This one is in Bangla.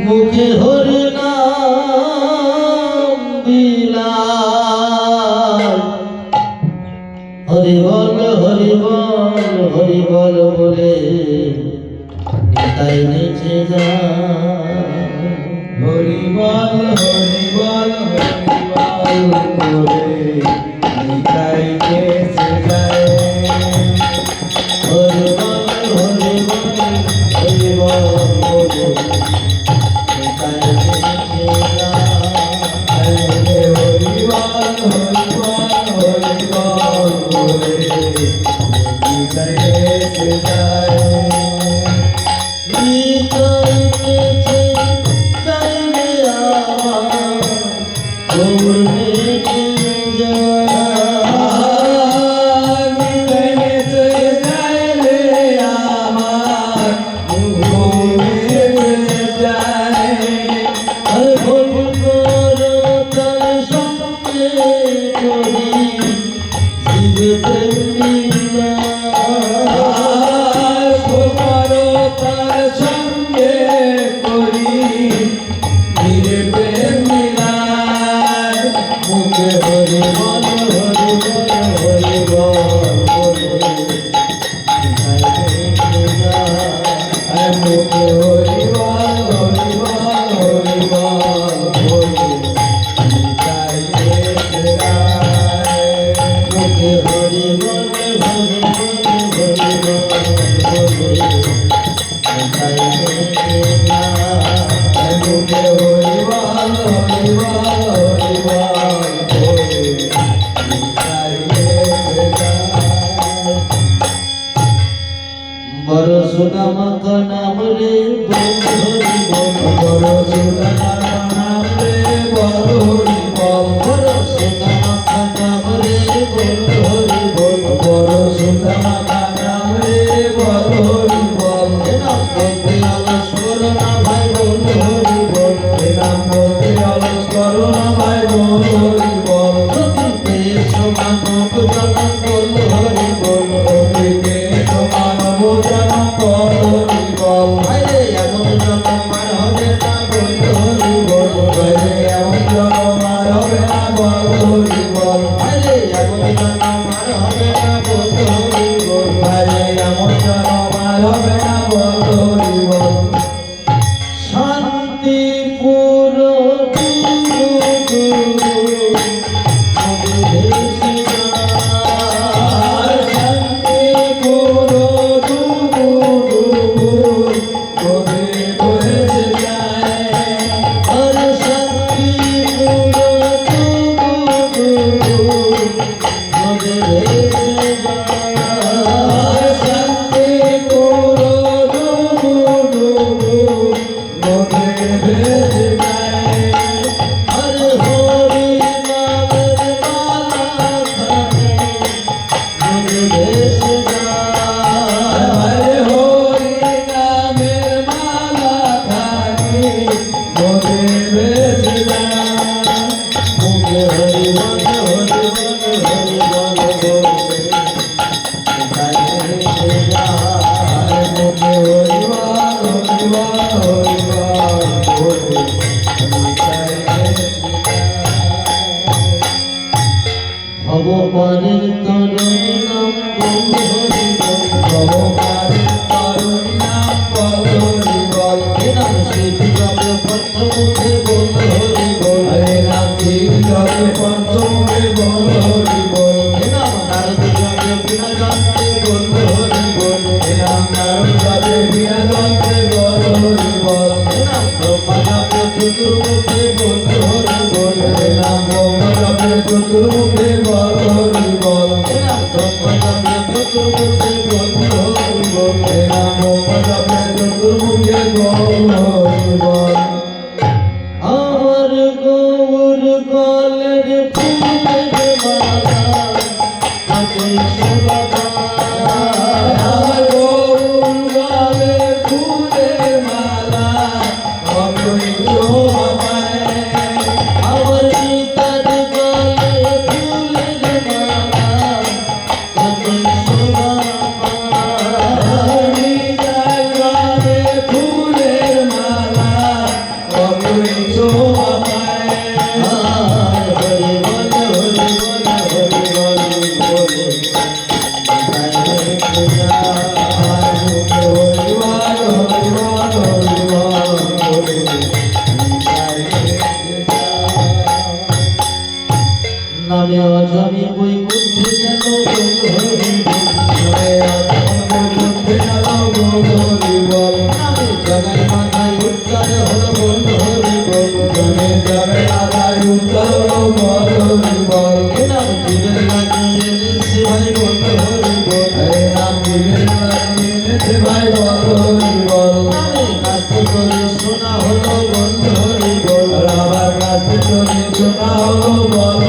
মুখে হরি নাম বিলায় হরি বল হরি বল হরি বল বলে নিতাই নেচে যায় হরি বল হরি বল হরি বল বলে নিতাই নেচে যায় হরি বল হরি বল হরি বল বলে নিতাই নেচে যায় হরি বল হরি বল হরি বল বলে নিতাই নেচে যায় নিতাই নেচে যাইবে আমার গৌর নেচে যায় নিতাই নেচে যায় রে আমার গৌর নেচে যায় আর ভুল করো তার সঙ্গে করি শিবে প্রেম লীলা তার সঙ্গে করি ধীরে প্রেম মিলায় মুখে হরি বল হরি বল হরি বল বলে নিতাই নেচে যায় মুখে হরি বল হরি বল হরি বল বলে নিতাই নেচে যায় মুখে হরি বল হরি বল হরি বল বলে নিতাই নেচে যায় মুখে হরি বল হরি বল হরি বল বলে নিতাই নেচে যায় বড় সোনা মাখা নাম রে বল হরি বল বড় সুদানা নাম রে বল হরি বল বড় সোনা মাখা নাম রে বল হরি বল বড় সুদানা নাম রে বল হরি বল নাম বলতে আলস করো না ভাই বল হরি বল এ নাম বলতে অলস করো না ভাই বল হরি বল সতীতে সমান জনম বল হরি বল অতিকে সমানব জনম বল হরি বল ভাইরে এমন জনম আর হবে না বল হরি বল বাইরে এমন জনম আর হবে না বল হরি বল ভাইরে এমন জনম আর হবে না বল হরি বল বাইরে এমন জনম আর হবে না বল হরি বল শান্তিপুর আর শান্তি পুরো ডুবু ডুবু বহে যায় আর শান্তিপুর আর শান্তি পুরো ডুবু ডুবু বহে ভেসে যায় আর হরি নামের মালা খানে নদী ভেসে যায় হরে হরি নামের মালা খানি বহে ভেসে যায় মুখে হরি বল হরি বল হরি বল বলে নিতাই নেচে যায় মুখে হরি বল হরি বল হরি বল বলে নিতাই নেচে যায় ভগবানের তরুণী নাম বল হরি বল ভগবানের তরুণী নাম বল হরি বল এ নাম শিব জপে পঞ্চমুখে বল হরি বল হরে নাম শিব জপে পঞ্চমুখে বল হরি বল এ নাম নারদ জপে বিনা যন্ত্রে বল হরি বল এ নাম নারদ জপে বিনা যন্ত্রে বল হরি বল এ নাম ব্রহ্মা জপে চতুর্মুখে বল হরি বল এ নাম ব্রহ্ম জপে চতুর্মুখে বল হরি বল এ নাম ব্রহ্মা জপে চতুর্মুখে বল হরি বল এ নাম ব্রহ্ম জপে চতুর্মুখে বল হরি বল আমার গৌর গলের ফুলের মালা তাকে শোভা আমার গৌর গলে ফুলের মালা কতই শোভা পায় আমার পিতার গলে ফুলের মালা তুই শোভাপায় আর হরি বল হরি বল হরি বল বলে তাই রেখে যা হরিবার হরিবার হরিবার বলে তাই রেখে যা। নামে অজমি বৈকুণ্ঠে গেল হরি বল নামে জগাই মাথায় উচ্চার হল বল হরি বল এ নাম জীবের লাগিয়ে নিচ্ছে ভাই বল হরি বল নামে কাস্তে করে শোনা হলো বল হরি বল শোনা হলো বল